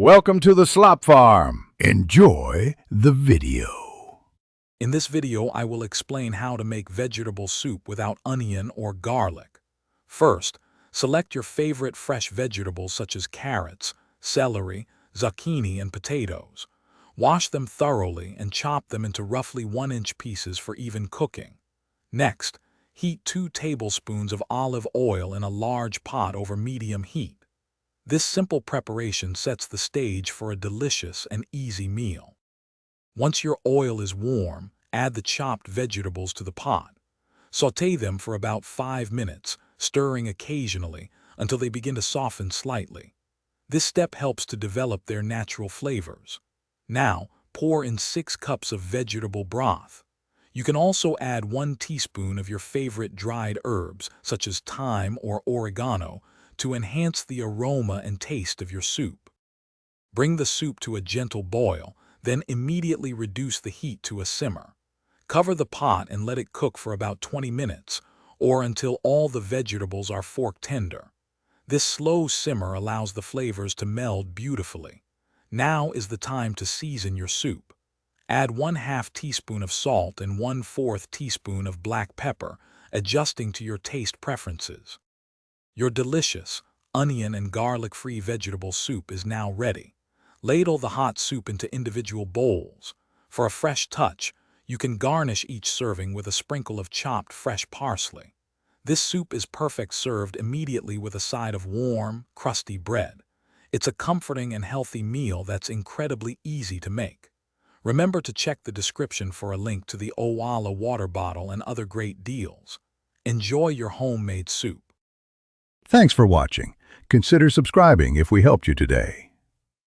Welcome to the Slop Farm. Enjoy the video. In this video, I will explain how to make vegetable soup without onion or garlic. First, select your favorite fresh vegetables such as carrots, celery, zucchini, and potatoes. Wash them thoroughly and chop them into roughly 1-inch pieces for even cooking. Next, heat 2 tablespoons of olive oil in a large pot over medium heat. This simple preparation sets the stage for a delicious and easy meal. Once your oil is warm, add the chopped vegetables to the pot. Sauté them for about 5 minutes, stirring occasionally until they begin to soften slightly. This step helps to develop their natural flavors. Now, pour in 6 cups of vegetable broth. You can also add 1 teaspoon of your favorite dried herbs, such as thyme or oregano, to enhance the aroma and taste of your soup. Bring the soup to a gentle boil, then immediately reduce the heat to a simmer. Cover the pot and let it cook for about 20 minutes, or until all the vegetables are fork tender. This slow simmer allows the flavors to meld beautifully. Now is the time to season your soup. Add 1/2 teaspoon of salt and 1/4 teaspoon of black pepper, adjusting to your taste preferences. Your delicious, onion and garlic-free vegetable soup is now ready. Ladle the hot soup into individual bowls. For a fresh touch, you can garnish each serving with a sprinkle of chopped fresh parsley. This soup is perfect served immediately with a side of warm, crusty bread. It's a comforting and healthy meal that's incredibly easy to make. Remember to check the description for a link to the Owala water bottle and other great deals. Enjoy your homemade soup. Thanks for watching. Consider subscribing if we helped you today.